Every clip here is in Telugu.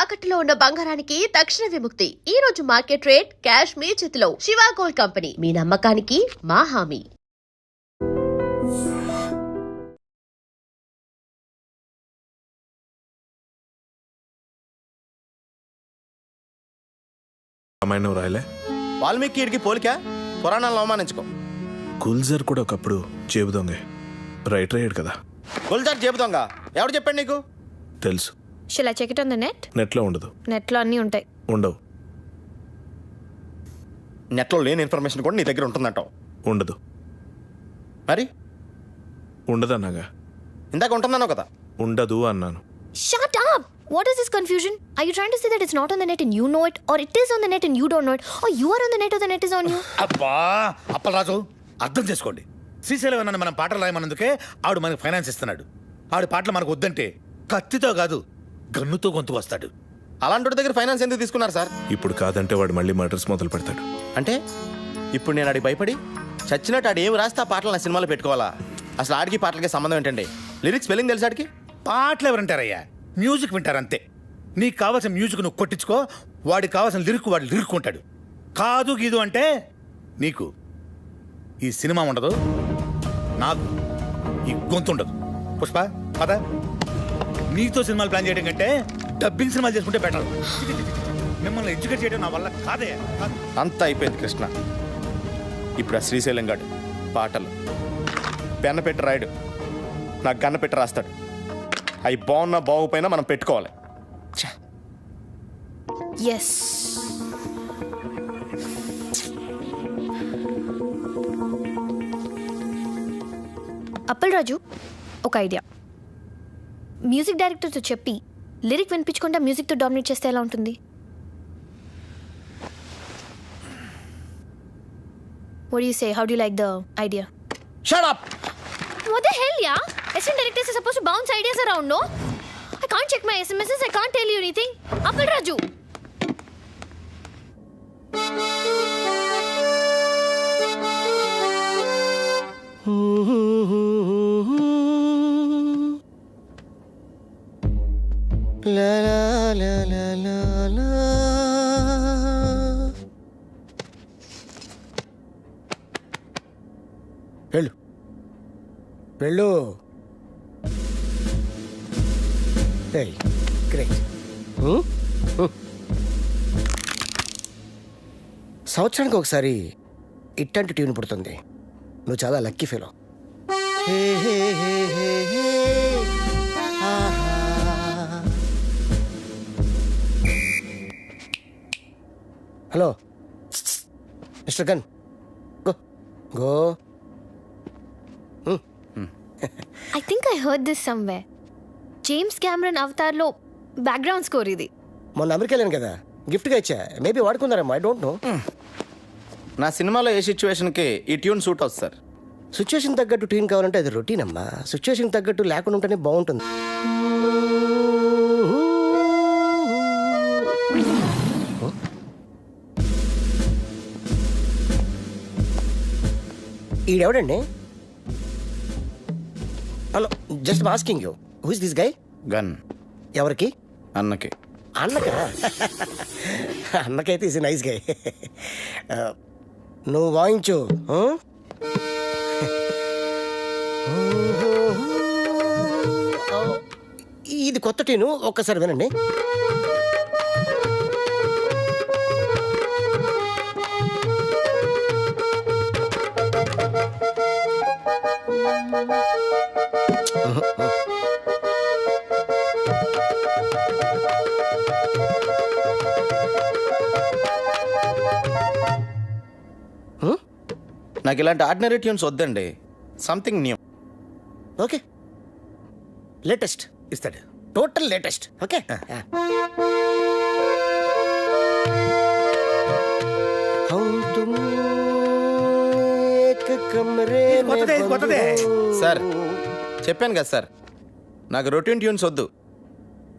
తాకట్టులో ఉన్న బంగారానికి తక్షణ విముక్తి. ఈ రోజు మార్కెట్ రేట్ క్యాష్ మీ చేతిలో. శివ గోల్డ్ కంపెనీ, మీ నమ్మకానికి మా హామీ. రాయలే వాల్మీకి పోలిక పురాణాలను అవమానించుకో. గుల్జర్ కూడా ఒకప్పుడు జేబు దొంగే, రైటర్ అయ్యాడు కదా. గుల్జార్ జేబు దొంగ ఎవడు చెప్పాడు నీకు? తెలుసు. Shall I check it on the net? నెట్లో ఉండదు. నెట్లో అన్నీ ఉంటాయి. ఉండవు. నెట్లో లేని ఇన్ఫర్మేషన్ కూడా నీ దగ్గర ఉంటుందంటావు. ఉండదు. మరి ఉండదు అన్నాగా. ఇందాక ఉంటుందన్నావు కదా. ఉండదు అన్నాను. Shut up! What is this confusion? Are you trying to say that it's not on the net and you know it, or it is on the net and you don't know it, or you are on the net or the net is on you? అబ్బా అప్పలరాజు, అర్థం చేసుకోండి. శ్రీశైలం అన్న మనం పాటలు రాయమన్నందుకే ఆవిడ మనకు ఫైనాన్స్ ఇస్తున్నాడు. ఆవిడ పాటలు మనకు వద్దంటే కత్తితో కాదు గన్నుతో గొంతు వస్తాడు. అలాంటి దగ్గర ఫైనాన్స్ ఎందుకు తీసుకున్నారు సార్? ఇప్పుడు కాదంటే వాడు మళ్ళీ మర్డర్స్ మొదలు పెడతాడు. అంటే ఇప్పుడు నేను ఆడికి భయపడి చచ్చినట్టు ఆడు ఏం రాస్తే ఆ పాటలు నా సినిమాలో పెట్టుకోవాలా? అసలు ఆడికి పాటలకి సంబంధం ఏంటండి? లిరిక్స్ స్పెల్లింగ్ తెలుసు ఆడికి? పాటలు ఎవరంటారయ్యా, మ్యూజిక్ వింటారంతే. నీకు కావాల్సిన మ్యూజిక్ నువ్వు కొట్టించుకో, వాడికి కావాల్సిన లిరిక్ వాడు లిరుక్కుంటాడు. కాదు గీదు అంటే నీకు ఈ సినిమా ఉండదు, నాకు ఈ గొంతు ఉండదు. పుష్ప పద, నీతో సినిమాలు ప్లాన్ చేయడం కంటే డబ్బింగ్ సినిమాలు చేసుకుంటే బెటర్. మిమ్మల్ని ఎడ్యుకేట్ చేయడం నా వల్ల కాదే. అంతా అయిపోయింది కృష్ణ. ఇప్పుడు ఆ శ్రీశైలం గాడు పాటలు పెన్న పెట్టి రాయడు, నాకు గన్న పెట్టి రాస్తాడు. అవి బాగున్నా బాగుపోయినా మనం పెట్టుకోవాలి. Yes. అప్పలరాజు, ఒక ఐడియా. మ్యూజిక్ డైరెక్టర్తో చెప్పి లిరిక్ వినిపించకుండా మ్యూజిక్తో డామినేట్ చేస్తే ఎలా ఉంటుంది? What do you say? How do you like the idea? Shut up! What the hell, yeah? Assistant directors are supposed to bounce ideas around, no? I can't check my SMSs, I can't tell you anything. Appalraju! La la la la la la. వెళ్ళు వెళ్ళు. గ్రేట్. సంవత్సరానికి ఒకసారి ఇట్టంటి ట్యూన్ పుడుతుంది. నువ్వు చాలా lucky fellow. Hello mister Gun, go go. I think I heard this somewhere. James Cameron అవతార్లో బ్యాక్గ్రౌండ్ స్కోర్ ఇది. మొన్న అమెరికా వెళ్ళాను కదా, గిఫ్ట్గా ఇచ్చా. మేబీ వాడుకున్నారేమో, ఐ డోంట్ నో. నా సినిమాలో ఏ సిచ్యువేషన్కి ఈ ట్యూన్ సూట్ అవుతుంది సార్. సిచ్యువేషన్ తగ్గట్టు ట్యూన్ కావాలంటే అది రొటీన్ అమ్మా. సిచ్యువేషన్ తగ్గట్టు లేకుండా ఉంటేనే బాగుంటుంది. ఈడెవడండి? Hello, just asking you, who is this guy? Gun ఎవరికి? అన్నకి. అన్నకా? అన్నకైతే ఈజ్ నైస్ గై. నువ్వు వాయించు. ఇది కొత్త టీను, ఒక్కసారి వినండి. నాకు ఇలాంటి ఆర్డినరీ ట్యూన్స్ వద్దండి, సంథింగ్ న్యూ. ఓకే, లేటెస్ట్ ఇస్తాడు, టోటల్ లేటెస్ట్. ఓకే, సార్ చెప్పాను కదా సార్, నాకు రొటీన్ ట్యూన్స్ వద్దు,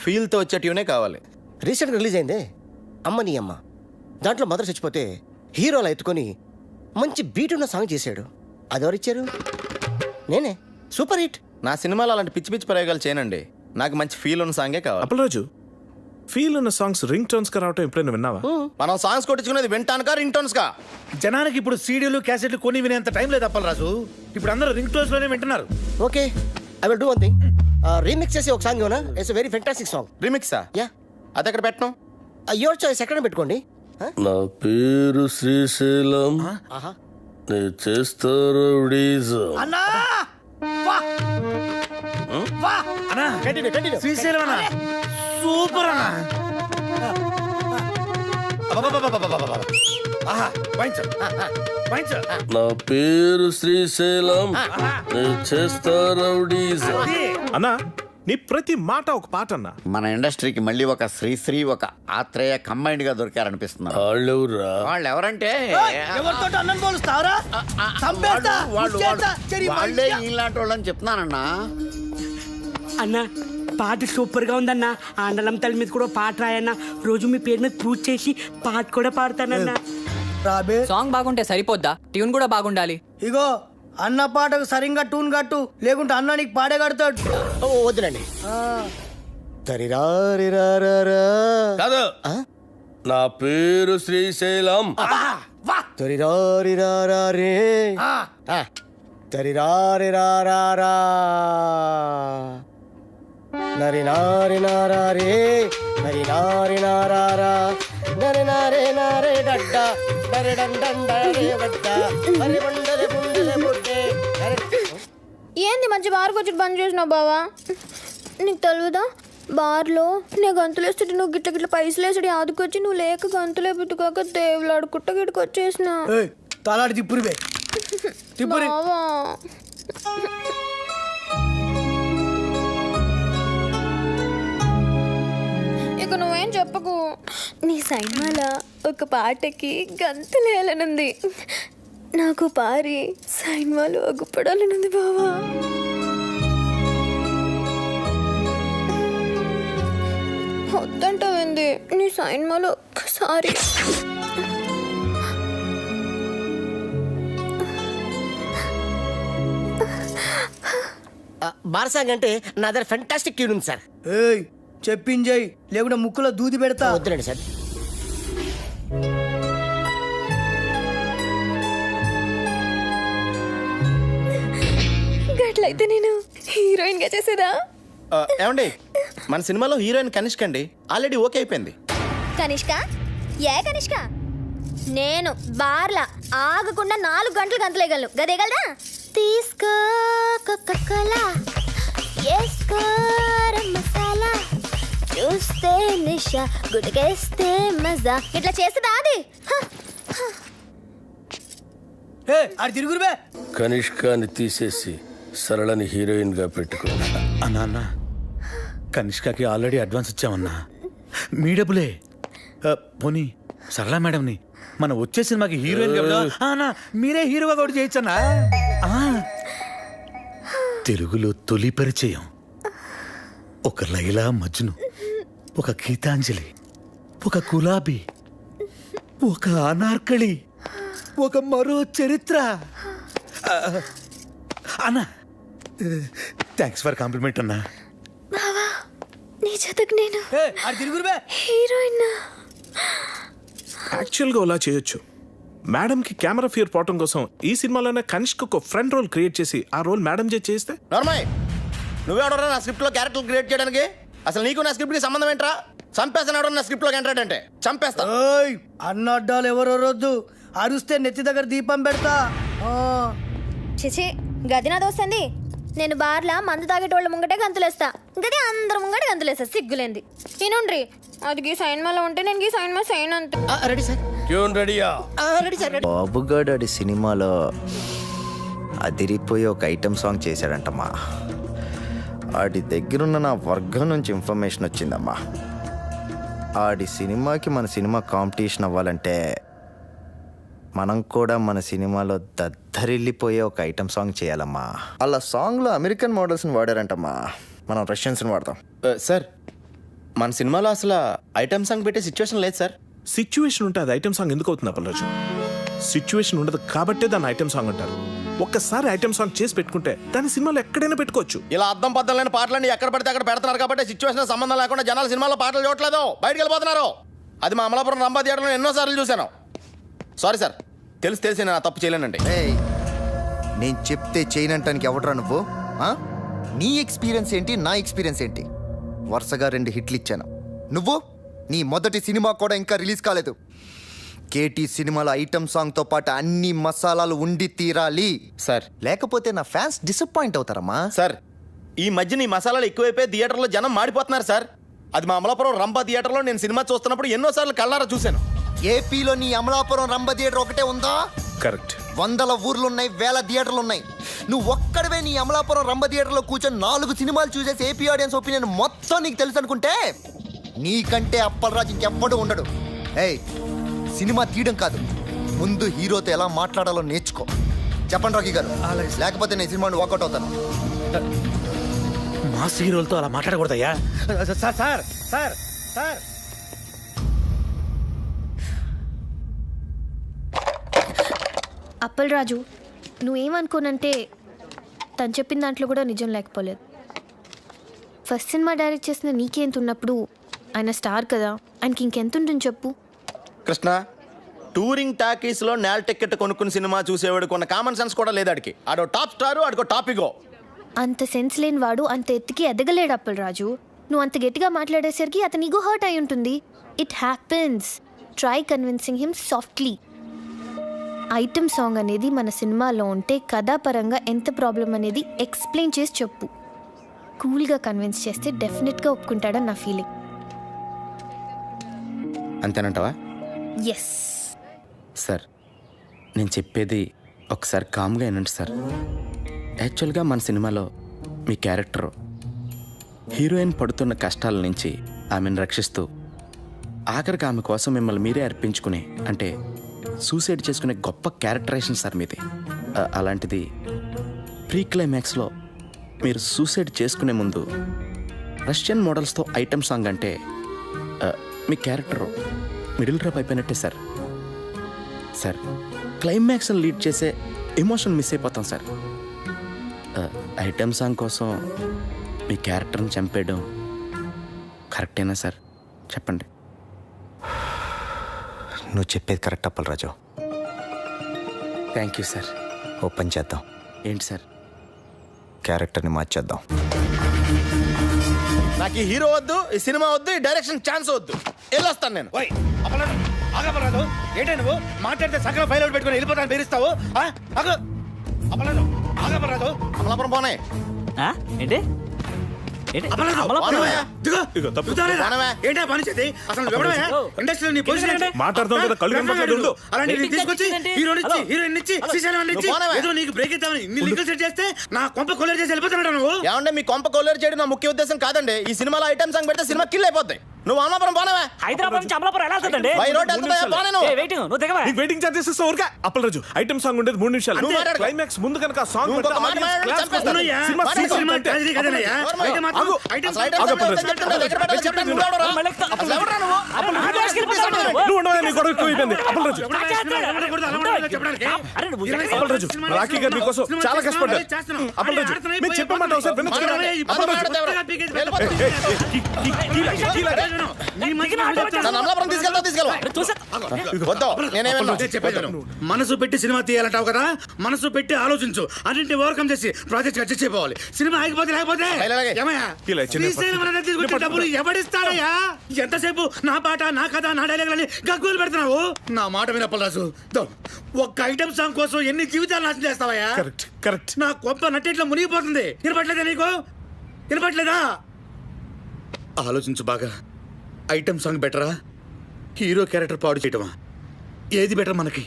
ఫీల్తో వచ్చే ట్యూనే కావాలి. రీసెంట్గా రిలీజ్ అయిందే అమ్మ నీ అమ్మ. దాంట్లో మదర్ చచ్చిపోతే హీరోలా ఎత్తుకొని మంచి బీట్ ఉన్న సాంగ్ చేశాడు. అదెవరిచ్చారు? నేనే. Super hit. నా సినిమాలో అలాంటి పిచ్చి పిచ్చి ప్రయోగాలు చేయనండి, నాకు మంచి ఫీల్ ఉన్న సాంగే కావాలి. అప్పలరాజు, ఫీల్ ఉన్న సాంగ్స్ రింగ్ టోన్స్ గా రావటం ఎప్పుడైనా విన్నావా? మనం సాంగ్స్ కొట్టించుకునేది వింటానుకా రింగ్ టోన్స్ కా? జనానికి ఇప్పుడు సీడీలు క్యాసెట్లు కొని వినేంత టైం లేదు అప్పలరాజు. ఇప్పుడు అందరూ రింగ్ టోన్స్ లోనే వింటున్నారు. Okay, I will do one thing. Remix చేసి ఒక సాంగ్ ఇవ్వనా? It's very fantastic song. రిమిక్సా? యా, అది ఎక్కడ పెట్టను? Your choice. ఎక్కడ పెట్టుకోండి. నా పేరు శ్రీశైలం, ఆహా, నే చేస్తారు అన్నా అన్నా, కంటిన్యూ కంటిన్యూ. శ్రీశైలం అన్నా, సూపర్ అన్నా. అబ్బబ్బబ్బబ్బబ్బబ్బబ్బ. ఆహా, వాయించు, వాయించు. నా పేరు శ్రీశైలం, నే చేస్తారు అన్నా నీ ప్రతి మాట ఒక పాట అన్నా. మన ఇండస్ట్రీకి మళ్ళీ ఒక శ్రీశ్రీ ఒక ఆత్రేయ కంబైన్డ్ గా దొరికారనిపిస్తున్నారు. వాళ్ళెవరా? వాళ్ళు ఎవరంటే ఎవరితో అన్నం పోలుస్తావరా? చంపేస్తా, ముచ్చేస్తా, చెరి వాళ్ళే మనిషి. ఇలాంటి వాళ్ళని చెప్తున్నానన్నా. అన్న పాట సూపర్ గా ఉందన్న. ఆండలం తల్లి మీద కూడా పాట రాయన్న. రోజు మీ పేరు మీద పూజ చేసి పాట కూడా పాడతానన్న. రాబే సాంగ్ బాగుంటే సరిపోద్దా? ట్యూన్ కూడా బాగుండాలి. ఇగో అన్న పాటకు సరిగ్గా టూన్ కట్టు, లేకుంటే అన్న నీకు పాడే కడతాడు. ఓ వద్దులండి. తరిరారిరారా. కాదు, నా పేరు శ్రీశైలం. తరిరారిరారా రే. తరిరారిరారా. నరి నారి నారా రే. నరి నారి నారా. నరి నారే నారే డడ్డ. నరి డండ రే వడ్డ. నరి బండలే బుండలే బుడ్డే. ఏంది మంచి బార్కి వచ్చి బంద్ చేసినావు బావా? నీకు తెలియదా బార్లో నేను గంతులు వేస్తుంటే నువ్వు గిట్ల గిట్ల పైసలు వేసుడు ఆదుకొచ్చి నువ్వు లేక గంతులే పుట్టుకోక దేవులాడుకుంటా గిట్టుకు వచ్చేసిన తలాడి తిప్పురివే తిప్పురి. బావా ఇక నువ్వేం చెప్పకు. నీ సైన్మాల ఒక పాటకి గంతులేయాలనుంది. నాకు పారి సైన్మాలు అగుపడాలనుంది బావా. వద్దంటావేంది? నీ సైన్మాలో ఒక్కసారి బార్ సాంగ్ అంటే నా దగ్గర ఫెంటాస్టిక్ ట్యూన్ ఉంది సార్. ఏయ్ చెప్పింజయ్, లేకుంటే ముక్కులో దూది పెడతా. వద్దులండి సార్. గట్లయితే నేను హీరోయిన్ గా చేసేదా? ఏమండి, మన సినిమాలో హీరోయిన్ కనిష్క అండి. ఆల్రెడీ ఓకే అయిపోయింది. కనిష్క? ఏ కనిష్క? నేను బార్లా ఆగకుండా 4 గంటలు గంతలేయగలను. గదేగలదా? తీసుకో కోకోకోలా, వేసుకో మసాలా, చూస్తే నిషా, గుడికేస్తే మజా. ఇట్లా చేస్తుందా అది? ఆడి తిరుగురువే. కనిష్కాని తీసేసి సరళని హీరోయిన్ గా పెట్టుకో. అన్నా అన్నా, కనిష్కకి ఆల్రెడీ అడ్వాన్స్ ఇచ్చామన్నా. మీ డబ్బులే. పోనీ సరళ మేడంని మన వచ్చే సినిమాకి హీరోయిన్ గా మీరే హీరోగా కూడా చేయొచ్చన్నా. తెలుగులో తొలి పరిచయం ఒక లైలా మజ్ను, ఒక గీతాంజలి, ఒక గులాబీ, ఒక అనార్కళి, ఒక మరో చరిత్ర. అన్నా థ్యాంక్స్ ఫర్ కాంప్లిమెంట్ అన్నా. బావా నీ జతకు నేను ఆడి తిరుగురువే. హీరోయిన్. యాక్చువల్గా అలా చేయొచ్చు. మేడంకి కెమెరా ఫియర్ పోవటం కోసం ఈ సినిమాలోనే కనిష్క ఒక ఫ్రెండ్ రోల్ క్రియేట్ చేసి ఆ రోల్ మేడం చేస్తే. నార్మల్, నువ్వెవడరా నా స్క్రిప్ట్ లో క్యారెక్టర్ క్రియేట్ చేయడానికి? అసలు నీకు నా స్క్రిప్ట్ కి సంబంధం ఏంట్రా? చంపేస్తాడు నా స్క్రిప్ట్ లో ఎంటర్టైన్ అంటే చంపేస్తా. అన్న అడ్డాలు ఎవరో రొద్దు, అరుస్తే నెత్తి దగ్గర దీపం పెడతా. చిచి గది నా దోస్తంది. నేను బార్లా మందు తాగేటోళ్ళ ముంగటే గంతులేస్తా, గది అందరు ముంగటే గంతులేస్తా. సిగ్గులేంది. ఈనుండ్రి, అది గీ సైన్మాలో ఉంటే నేను గీ సైన్మా సైన్ అంతే. Ready sir. ట్యూన్ రెడీయా? Ready sir. రెడీ. బాబుగాడు ఆడి సినిమాలో అదిరిపోయి ఒక ఐటమ్ సాంగ్ చేశాడంటమ్మా. ఆడి దగ్గరున్న నా వర్గం నుంచి ఇన్ఫర్మేషన్ వచ్చిందమ్మా. ఆడి సినిమాకి మన సినిమా కాంపిటీషన్ అవ్వాలంటే మనం కూడా మన సినిమాలో దద్దరిల్లిపోయే ఒక ఐటమ్ సాంగ్ చేయాలమ్మా. అలా సాంగ్లో అమెరికన్ మోడల్స్ని వాడారంటమ్మా, మనం రష్యన్స్ని వాడతాం. సార్, మన సినిమాలో అసలు ఐటమ్ సాంగ్ పెట్టే సిచ్యువేషన్ లేదు సార్. సిచ్యువేషన్ ఉంటే అది ఐటమ్ సాంగ్ ఎందుకు అవుతుంది అప్పలరాజు? సిచ్యువేషన్ ఉండదు కాబట్టే దాన్ని ఐటమ్ సాంగ్ అంటారు. ఒక్కసారి ఐటమ్ సాంగ్ చేసి పెట్టుకుంటే దాని సినిమాలో ఎక్కడైనా పెట్టుకోవచ్చు. ఇలా అద్దం పద్దం లేని పాటలన్నీ ఎక్కడ పడితే అక్కడ పెడుతున్నారు కాబట్టి సిచ్యువేషన్ సంబంధం లేకుండా జనాలు సినిమాలో పాటలు చూడట్లేదు, బయటకు వెళ్ళిపోతున్నారు. అది మా అమలాపురం రంభా థియేటర్లో ఎన్నోసార్లు చూశాను. సారీ సార్, తెలిసి నేను తప్పు చేయలేనండి. నేను చెప్తే చేయనంటానికి ఎవడరా నువ్వు? ఆ? నీ ఎక్స్పీరియన్స్ ఏంటి, నా ఎక్స్పీరియన్స్ ఏంటి? వరుసగా 2 హిట్లు ఇచ్చాను. నువ్వు నీ మొదటి సినిమా కూడా ఇంకా రిలీజ్ కాలేదు. కేటీ సినిమాల ఐటమ్ సాంగ్తో పాటు అన్ని మసాలాలు ఉండి తీరాలి సార్. లేకపోతే నా ఫ్యాన్స్ డిసప్పాయింట్ అవుతారమ్మా. సార్, ఈ మధ్య నీ మసాలాలు ఎక్కువైపోయి థియేటర్లో జనం మాడిపోతున్నారు సార్. అది మా అమలాపురం రంభా థియేటర్లో నేను సినిమా చూస్తున్నప్పుడు ఎన్నోసార్లు కళ్ళారా చూశాను. ఏపీలో నీ అమలాపురం రంభ థియేటర్ ఒకటే ఉందా? కరెక్ట్. 100 ఊర్లున్నాయి, 1000 థియేటర్లు ఉన్నాయి. నువ్వు ఒక్కడవే నీ అమలాపురం రంభ థియేటర్లో కూర్చొని 4 సినిమాలు చూసేసి ఏపీ ఆడియన్స్ ఒపీనియన్ మొత్తం నీకు తెలుసు అనుకుంటే నీకంటే అప్పలరాజు ఇంకెవ్వడు ఉండడు. ఏయ్, సినిమా తీయడం కాదు, ముందు హీరోతో ఎలా మాట్లాడాలో నేర్చుకో. చెప్పండి రాకీ గారు, లేకపోతే నేను సినిమాని వాకౌట్ అవుతాను. మాస్ హీరోలతో అలా మాట్లాడకూడదయ్యా. Sir sir sir sir Appalaraju, నువ్వేమనుకోనంటే తను చెప్పిన దాంట్లో కూడా నిజం లేకపోలేదు. ఫస్ట్ సినిమా డైరెక్ట్ చేసిన నీకెంత ఉన్నప్పుడు ఆయన స్టార్ కదా, ఆయనకి ఇంకెంత ఉంటుంది చెప్పు. కృష్ణ, టూరింగ్ టాకీస్లో నేల టికెట్ కొనుక్కుని సినిమా చూసేవాడు కొన్న కామన్ సెన్స్ కూడా లేదు. ఆడికి ఆడో టాప్ స్టారు, ఆడికో టాపిగో. అంత సెన్స్ లేని వాడు అంత ఎత్తుకి ఎదగలేడు అప్పలరాజు. నువ్వు అంత గట్టిగా మాట్లాడేసరికి అతని ఈగో హర్ట్ అయి ఉంటుంది. It happens. Try convincing him softly. Item song అనేది మన సినిమాలో ఉంటే కథాపరంగా ఎంత ప్రాబ్లం అనేది ఎక్స్ప్లెయిన్ చేసి చెప్పు. కూల్గా కన్విన్స్ చేస్తే డెఫినెట్గా ఒప్పుకుంటాడని నా ఫీలింగ్. అంతేనంటావా? ఎస్ సార్, నేను చెప్పేది ఒకసారి కామ్గా వినండి సార్. యాక్చువల్గా మన సినిమాలో మీ క్యారెక్టర్ హీరోయిన్ పడుతున్న కష్టాల నుంచి ఆమెను రక్షిస్తూ ఆఖరికి ఆమె కోసం మిమ్మల్ని మీరే అర్పించుకునే, అంటే సూసైడ్ చేసుకునే గొప్ప క్యారెక్టరైజేషన్ సార్ మీది. అలాంటిది ప్రీ క్లైమాక్స్లో మీరు సూసైడ్ చేసుకునే ముందు రష్యన్ మోడల్స్తో ఐటమ్ సాంగ్ అంటే మీ క్యారెక్టర్ మిడిల్ డ్రాప్ అయిపోయినట్టే సార్. సార్, క్లైమాక్స్ని లీడ్ చేసే ఎమోషన్ మిస్ అయిపోతాం సార్. ఐటమ్ సాంగ్ కోసం మీ క్యారెక్టర్ని చంపేయడం కరెక్టేనా సార్? చెప్పండి. నువ్వు చెప్పేది correct Appalaraju. Thank you sir. Open చేద్దాం. ఏంటి సార్? క్యారెక్టర్ని మార్చేద్దాం. నాకు ఈ హీరో వద్దు, ఈ సినిమా వద్దు, ఈ డైరెక్షన్ ఛాన్స్ వద్దు. వెళ్ళొస్తాను నేను. ఆగపరాదు, ఏంటంటే నువ్వు మాట్లాడితే సగం ఫైల్ అవుట్ పెట్టుకుని వెళ్ళిపోతాను బెదిరిస్తావు? అపరాదు, ఆగపరాదు. అమలాపురం పోనే ఏంటి ఏంటా పని చేతి? అసలు ఇండస్ట్రీలో నీ పొజిషన్ ఏంటి? మాట్లాడుతాం కదా, కళ్ళు కనపడలేదు. అలాంటి తీసుకొచ్చి హీరోయిన్ ఇచ్చి శ్రీశైలం ఇచ్చి ఏదో నీకు బ్రేక్ ఇద్దామని ఇన్ని లింకులు సెట్ చేస్తే నా కొంప కొల్లేరు చేసి వెళ్ళిపోతున్నాడు నువ్వు. ఏమంటే మీ కొంప కొల్లేరు చేయడం నా ముఖ్య ఉద్దేశం కాదండి. ఈ సినిమాలో ఐటమ్ సాంగ్ పెడితే సినిమా కిల్ అయిపోతాయి. నువ్వు అమలాపురం పోనవా? హైదరాబాద్ నుంచి అమలాపురం ఎలా వెళ్తుందండి? బై రోడ్ వెళ్తుందా? పోనే నువ్వు. నువ్వు దిగవా? నీకు వెయిటింగ్ చార్జెస్ ఇస్తా ఊరికే. అప్పలరాజు, ఐటమ్ సాంగ్ ఉండేది 3 నిమిషాలు. నువ్వు మాట్లాడు. క్లైమాక్స్ ముందు కనుక సాంగ్ నువ్వు పెడితే ఒక మాట audience మాట్లాడు, class చంపేస్తాను. కొడతారు. సినిమా సినిమా సినిమా అంటే ట్రాజడీ కదనయ్యా. అయితే మాత్రం ఆగు. ఐటమ్ అసలు ఐటమ్ సాంగ్ పెడితే దగ్గర పెట్టాలి, చెప్పండి. నువ్వు ఎవడురా? అసలు ఎవడురా నువ్వు? నువ్వు ఉండవా? నీ గొడవ ఎక్కువైపోయింది. అప్పలరాజు, అరే నువ్వు అప్పలరాజు, రాఖీ గారు నీకోసం చాలా కష్టపడ్డారు. అప్పలరాజు, మీరు చెప్పమాట ఒకసారి వినొచ్చు కదా? నన్ను అమలాపురం తీసుకెళ్తావా? వద్దు, నేనేమన్నా మనసు పెట్టి సినిమా తీయాలంటావు కదా, మనసు పెట్టి ఆలోచించు, అన్నింటిని ఓవర్కమ్ చేసి ప్రాజెక్ట్ అడ్జస్ట్ చేయపోవాలి. సినిమా ఆగిపోతే లేకపోతే ఏమయ్యా? శ్రీశైలం అనేది తీసుకొచ్చే డబ్బులు ఎవడిస్తాడయ్యా? ఎంతసేపు నా పాట, నా కథ, నా డైలాగులని గగ్గోలు పెడుతున్నావు. నా మాట వినప్పలరాజు, ఒక్క ఐటమ్ సాంగ్ కోసం ఎన్ని జీవితాలు నాశనం చేస్తావయ్యా? కరెక్ట్. నా కొంప నట్టేట్లో మునిగిపోతుంది. వినపట్లేదా నీకు? వినపట్లేదా? ఆలోచించు బాగా. ఐటమ్ సాంగ్ బెటరా, హీరో క్యారెక్టర్ పాడు చేయటమా? ఏది బెటర్ మనకి?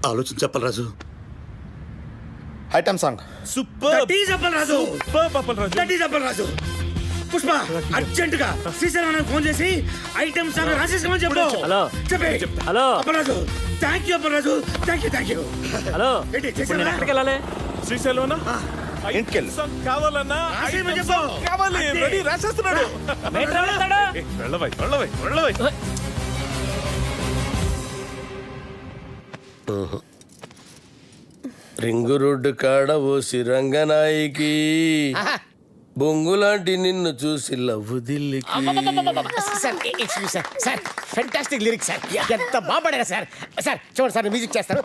ఆలోచించు Appalaraju. Item song super. That is Appalaraju. Super Appalaraju. That is Appalaraju. Pushpa, urgent గా శ్రీశైలం ఫోన్ చేసి ఐటమ్ సాంగ్ రాసేసుకోమని చెప్పు. హలో. చెప్పే. Hello Appalaraju. Thank you Appalaraju. Thank you. Hello, ఏంటి ఇప్పుడు నేను ఎక్కడికి వెళ్ళాలి? శ్రీశైలం ఇంటికెళ్ళి కావాలన్నా రాసేయమని చెప్పు. కావాలి. రెడీ, రాసేస్తున్నాడు. వెళ్ళవై. రింగు రోడ్డు కాడ ఓ సిరంగనాయికి బొంగులాంటి నిన్ను చూసి లవ్వు దిల్లికి. సార్ ఫెంటాస్టిక్ లిరిక్స్ సార్, ఎంత బాగుపడారా సార్. సార్ చూడండి సార్, మ్యూజిక్ చేస్తారు.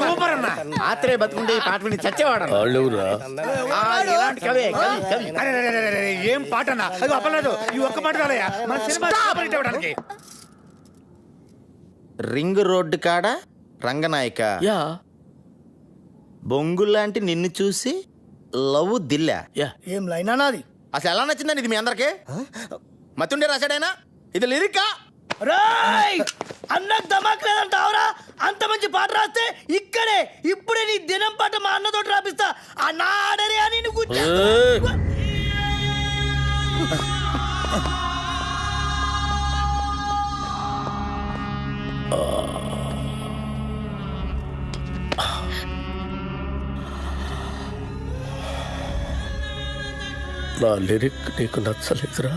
సూపర్ అన్న. ఆత్రేయ బతుకుంటే ఈ పాట విని చచ్చేవాడు. వాళ్ళెవరా? ఇలాంటి కవి కవి కవి. అరే, ఏం పాట అన్న? అది అప్పలేదు. ఈ ఒక్క పాట రాలయ్యా మన సినిమా సూపర్ హిట్ అవ్వడానికి. రింగ్ రోడ్డు కాడ రంగనాయక, యా బొంగులాంటి నిన్ను చూసి లవ్ దిల్లా. ఏం లైన్ అన్నది? అసలు ఎలా నచ్చిందండి ఇది మీ అందరికి? మతుండే రాశాడైనా ఇది లిరికా? రాయ్ అన్నకు దమాక్ లేదంటావురా? అంత మంచి పాట రాస్తే ఇక్కడే ఇప్పుడే నీ దినం పాట మా అన్నతోటి రాపిస్తా. ఆ నా ఆడరే అని నువ్వు నా లిరిక్ నీకు నచ్చలేదురా?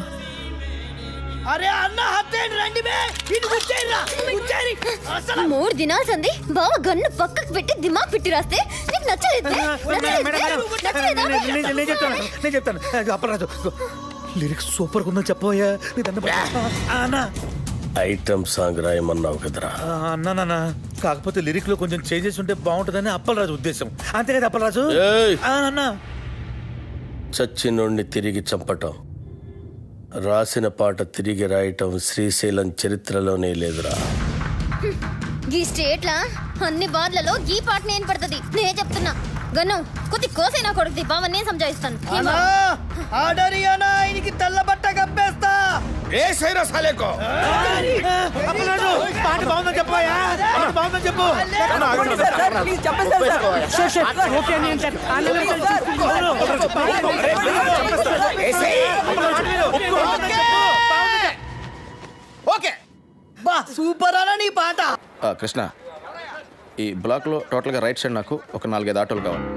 అరే అన్న హత్తేండి రండి బే, ఇది ఉచ్చేయరా ఉచ్చేరి. అసలు 3 దినాలు సంది బావ గన్ను పక్కకు పెట్టి దిమాగ్ పెట్టి రాస్తే నీకు నచ్చలేదు. నేను చెప్తాను. అప్పరాజు లిరిక్స్ సూపర్ ఉందని చెప్పబోయా. అన్న ఐటమ్ సాంగ్ రాయమన్నావు కదరా? అన్నానా, కాకపోతే లిరిక్ లో కొంచెం చేంజెస్ ఉంటే బాగుంటుందని అప్పలరాజు ఉద్దేశం. అంతే కదా అప్పలరాజు? ఏయ్! అన్నా చచ్చినోడిని తిరిగి చంపటం, రాసిన పాట తిరిగి రాయటం శ్రీశైలం చరిత్రలోనే లేదురా. ఈ స్టేట్లా అన్ని బార్లలో ఈ పాట నేను పడుతుంది. నేను చెప్తున్నా గన్ను కొద్ది కోసైనా కొడుకుది బావ, నేను సంజాయిస్తాను. ఆడరి అన్న ఆయనకి తెల్ల బట్ట కప్పేస్తా. అప్పలరాజు పాట బాగుందని చెప్పబోయా. బాగుందని చెప్పు. ఓకే బా సూపర్ అన్న నీ పాట. కృష్ణ, ఈ బ్లాక్లో టోటల్గా రైట్ సైడ్ నాకు ఒక 4-5 ఆటోలు కావాలి.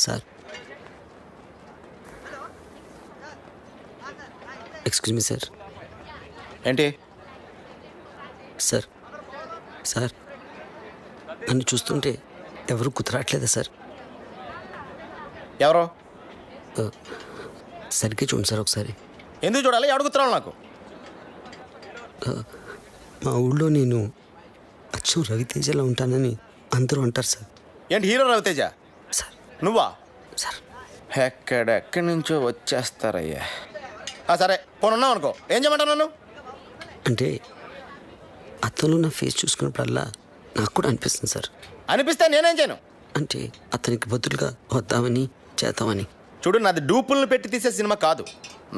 Sir excuse me sir. ఏంటి సార్? సార్ నన్ను చూస్తుంటే ఎవరు కుదరట్లేదా సార్? ఎవరో సరిగ్గా చూడండి సార్ ఒకసారి. ఎందుకు చూడాలి? ఎవడు కుత్రాలు నాకు? మా ఊళ్ళో నేను అచ్చు రవితేజలో ఉంటానని అందరూ అంటారు సార్. ఏంటి హీరో రవితేజ? సార్ నువ్వా? సార్ ఎక్కడెక్కడి నుంచో వచ్చేస్తారయ్యా. సరే పోను ఉన్నావు అనుకో, ఏం చేయమంటావు నన్ను? అంటే అతను నా ఫేస్ చూసుకున్నప్పుడల్లా నాకు కూడా అనిపిస్తుంది సార్. అనిపిస్తే నేనేం చేయను? అంటే అతనికి బదులుగా వద్దామని చేద్దామని. చూడు, నాది డూపుల్ని పెట్టి తీసే సినిమా కాదు,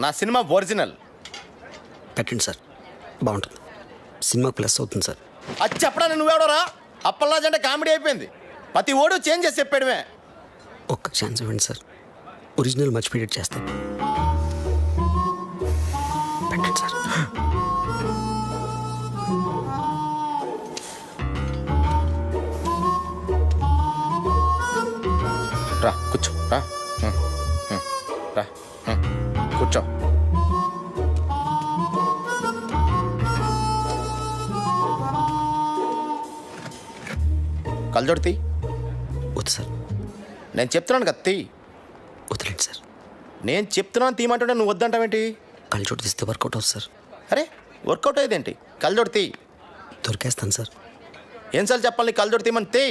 నా సినిమా ఒరిజినల్. పెట్టండి సార్, బాగుంటుంది. సినిమా ప్లస్ అవుతుంది సార్. అది చెప్పడానికి నువ్వెవడోరా? అప్పల్లాజ్ అంటే కామెడీ అయిపోయింది. ప్రతి ఓడు చేంజ్ చేసి చెప్పాడమే. ఒక్క ఛాన్స్ ఇవ్వండి సార్, ఒరిజినల్ మర్చిపోయేట్ చేస్తాను. పెట్టండి సార్. రా కూర్చో, రా రా కూర్చో. కళ్ళజోడు తీ. వద్దు సార్. నేను చెప్తున్నాను కదా, తీ. వదిలేండి సార్. నేను చెప్తున్నాను తీయమంటుంటే నువ్వు వద్దంటావేంటి? కళ్ళజోడు తీస్తే వర్కౌట్ అవుతుంది సార్. అరే వర్కౌట్ అయ్యేదేంటి? కళ్ళజోడు తీ. దొరికేస్తాను సార్. ఏం సార్లు చెప్పాలి? కళ్ళజోడు తీయమని తీ.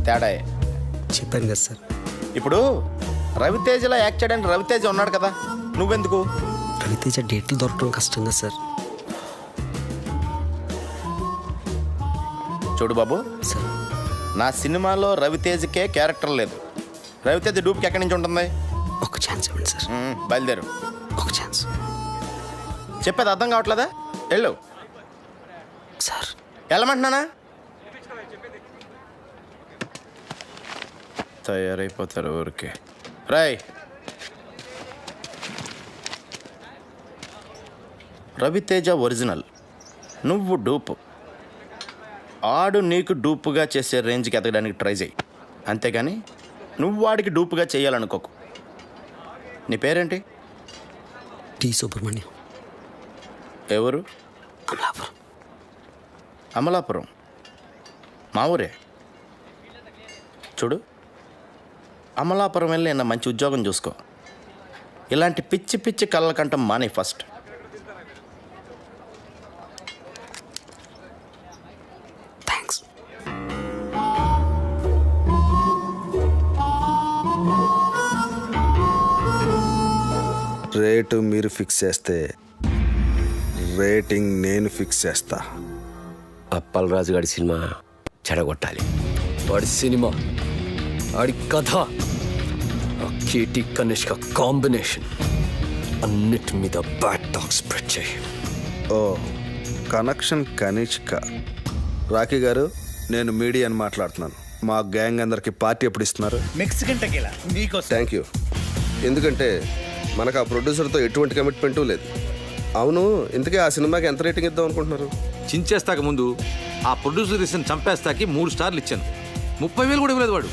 తేడా చెప్పాను కదా సార్. ఇప్పుడు రవితేజలో యాక్ట్ చేయడానికి రవితేజ ఉన్నాడు కదా, నువ్వెందుకు? రవితేజ డేట్లు దొరకడం కష్టం కదా సార్. చూడు బాబు, సార్ నా సినిమాలో రవితేజకే క్యారెక్టర్ లేదు. రవితేజ డూప్కి ఎక్కడి నుంచి ఉంటుంది? ఒక ఛాన్స్ ఇవ్వండి సార్. బయలుదేరు. ఒక ఛాన్స్. చెప్పేది అర్థం కావట్లేదా? వెళ్ళు సార్. వెళ్ళమంటున్నానా? తయారైపోతారు ఊరికే. రాయ్, రవితేజ ఒరిజినల్, నువ్వు డూపు. ఆడు నీకు డూపుగా చేసే రేంజ్కి ఎదగడానికి ట్రై చేయి, అంతేగాని నువ్వు వాడికి డూపుగా చేయాలనుకోకు. నీ పేరేంటి? టి సుబ్రహ్మణ్యం. ఎవరు? అమలాపురం. అమలాపురం మా ఊరే. చూడు, అమలాపురం వెళ్ళి నిన్న మంచి ఉద్యోగం చూసుకో. ఇలాంటి పిచ్చి పిచ్చి కళ్ళ కంటం మానే ఫస్ట్. థ్యాంక్స్. రేటు మీరు ఫిక్స్ చేస్తే రేటింగ్ నేను ఫిక్స్ చేస్తా. అప్పలరాజు గారి సినిమా చెడగొట్టాలి. వాడి సినిమా, వాడి కథ, ఆ కేటీ కనిష్క కాంబినేషన్ అన్నిటి మీద బ్యాడ్ టాక్ స్ప్రెడ్ చేయి. ఓ కనెక్షన్ కనిష్క. రాఖీ గారు, నేను మీడియాని మాట్లాడుతున్నాను. మా గ్యాంగ్ అందరికి పార్టీ ఎప్పుడు ఇస్తున్నారు? మెక్సికన్ టెకీలా నీకోసం. Thank you. ఎందుకంటే మనకు ఆ ప్రొడ్యూసర్తో ఎటువంటి కమిట్మెంటు లేదు. అవును, ఇంతకీ ఆ సినిమాకి ఎంత రేటింగ్ ఇద్దాం అనుకుంటున్నారు? చించేస్తాక ముందు ఆ ప్రొడ్యూసర్ ఇచ్చిన చంపేస్తాకి 3 స్టార్లు ఇచ్చాను. 30,000 కూడా ఇవ్వలేదు వాడు.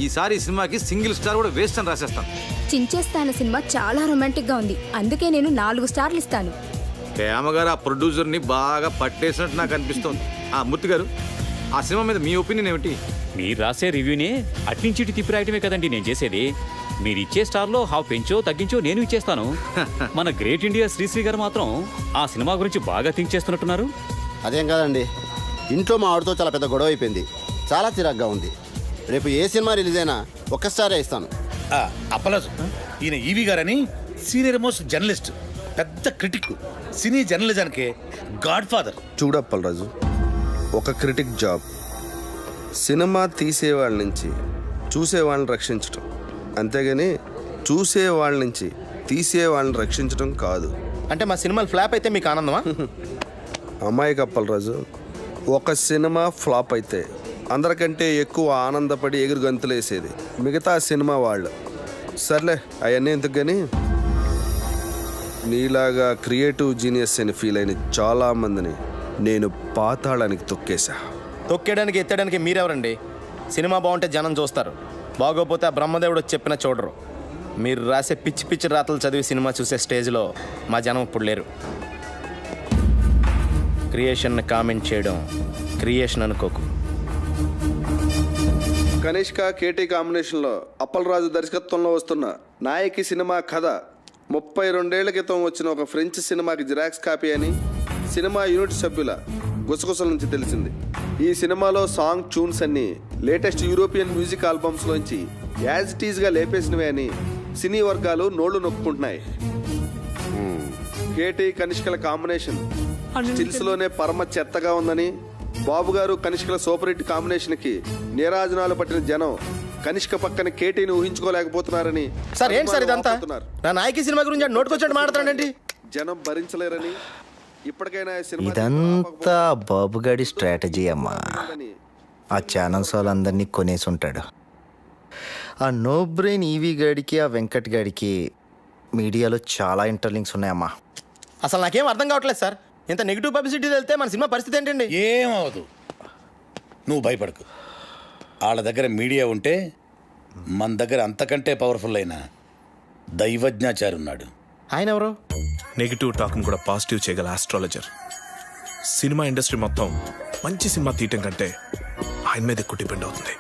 ఈసారి ఈ సినిమాకి సింగిల్ స్టార్ కూడా వేస్ట్ అని రాసేస్తాను. చించేస్తాను సినిమా చాలా రొమాంటిక్ గా ఉంది, అందుకే నేను 4 స్టార్లు ఇస్తాను. హేమగారు ఆ ప్రొడ్యూసర్ని బాగా పట్టేసినట్టు నాకు అనిపిస్తోంది. మూర్తి గారు, ఆ సినిమా మీద మీ ఒపీనియన్ ఏమిటి? మీరు రాసే రివ్యూని అట్నుంచి ఇటు తిప్పి రాయటమే కదండి నేను చేసేది. మీరు ఇచ్చే స్టార్లో హాఫ్ పెంచో తగ్గించో నేను ఇచ్చేస్తాను. మన గ్రేట్ ఇండియా శ్రీశ్రీ గారు మాత్రం ఆ సినిమా గురించి బాగా థింక్ చేస్తున్నట్టున్నారు. అదేం కాదండి, ఇంట్లో మా ఆవిడతో చాలా పెద్ద గొడవ అయిపోయింది. చాలా చిరాగ్గా ఉంది. రేపు ఏ సినిమా రిలీజ్ అయినా 1 స్టారే ఇస్తాను. అప్పలాజు, ఈయన ఈవి గారని సీనియర్ మోస్ట్ జర్నలిస్ట్, పెద్ద క్రిటిక్, సినీ జర్నలిజానికి గాడ్ ఫాదర్. చూడప్పలరాజు, ఒక క్రిటిక్ జాబ్ సినిమా తీసేవాళ్ళ నుంచి చూసేవాళ్ళని రక్షించటం, అంతేగాని చూసేవాళ్ళ నుంచి తీసేవాళ్ళని రక్షించడం కాదు. అంటే మా సినిమాలు ఫ్లాప్ అయితే మీకు ఆనందమా? అమ్మాయి కప్పలరాజు, ఒక సినిమా ఫ్లాప్ అయితే అందరికంటే ఎక్కువ ఆనందపడి ఎగురు గంతులేసేది మిగతా సినిమా వాళ్ళు. సర్లే, అవన్నీ ఎందుకు కానీ నీలాగా క్రియేటివ్ జీనియస్ అని ఫీల్ అయిన చాలామందిని నేను పాతాళానికి తొక్కేశా. తొక్కేయడానికి ఎత్తడానికి మీరెవరండి? సినిమా బాగుంటే జనం చూస్తారు, బాగోపోతే ఆ బ్రహ్మదేవుడు వచ్చి చెప్పినా చూడరు. మీరు రాసే పిచ్చి పిచ్చి రాతలు చదివి సినిమా చూసే స్టేజ్లో మా జనం ఇప్పుడు లేరు. క్రియేషన్ని కామెంట్ చేయడం క్రియేషన్ అనుకోకు. కనిష్క కేటీ కాంబినేషన్లో అప్పలరాజు దర్శకత్వంలో వస్తున్న నాయకి సినిమా కథ 32 ఏళ్ల క్రితం వచ్చిన ఒక ఫ్రెంచ్ సినిమాకి జిరాక్స్ కాపీ అని సినిమా యూనిట్ సభ్యుల గుసగుసల నుంచి తెలిసింది. ఈ సినిమాలో సాంగ్ ట్యూన్స్ అన్ని లేటెస్ట్ యూరోపియన్ మ్యూజిక్ ఆల్బమ్స్లోంచి యాజ్ ఇట్ ఈజ్గా లేపేసినవే అని సినీ వర్గాలు నోళ్లు నొక్కుకుంటున్నాయి. కేటీ కనిష్కల కాంబినేషన్ స్టిల్స్లోనే పరమ చెత్తగా ఉందని, బాబు గారు కనిష్కల సూపర్ హిట్ కాంబినేషన్కి నీరాజనాలు పట్టిన జనం కనిష్క పక్కన కేటీని ఊహించుకోలేకపోతున్నారని. సార్ ఏంటి సార్ ఇదంతా? నా నాయకి సినిమా గురించి నోటుకొచ్చాడు మాట్లాడండి. జనం భరించలేరని ఇప్పటికైనా ఇదంతా బాబుగాడి స్ట్రాటజీ అమ్మా. ఆ ఛానల్స్ వాళ్ళందరినీ కొనేసి ఉంటాడు. ఆ నో బ్రెయిన్ ఈవీ గాడికి ఆ వెంకట్ గాడికి మీడియాలో చాలా ఇంటర్లింక్స్ ఉన్నాయమ్మా. అసలు నాకేం అర్థం కావట్లేదు సార్. ఇంత నెగిటివ్ పబ్లిసిటీ వెళ్తే మన సినిమా పరిస్థితి ఏంటండి? ఏమవదు, నువ్వు భయపడకు. వాళ్ళ దగ్గర మీడియా ఉంటే మన దగ్గర అంతకంటే పవర్ఫుల్ అయిన దైవజ్ఞాచారి ఉన్నాడు. ఆయన ఎవరు? నెగిటివ్ టాక్ని కూడా పాజిటివ్ చేయగల ఆస్ట్రాలజర్. సినిమా ఇండస్ట్రీ మొత్తం మంచి సినిమా తీయటం కంటే ఆయన మీద ఎక్కువ డిపెండ్ అవుతుంది.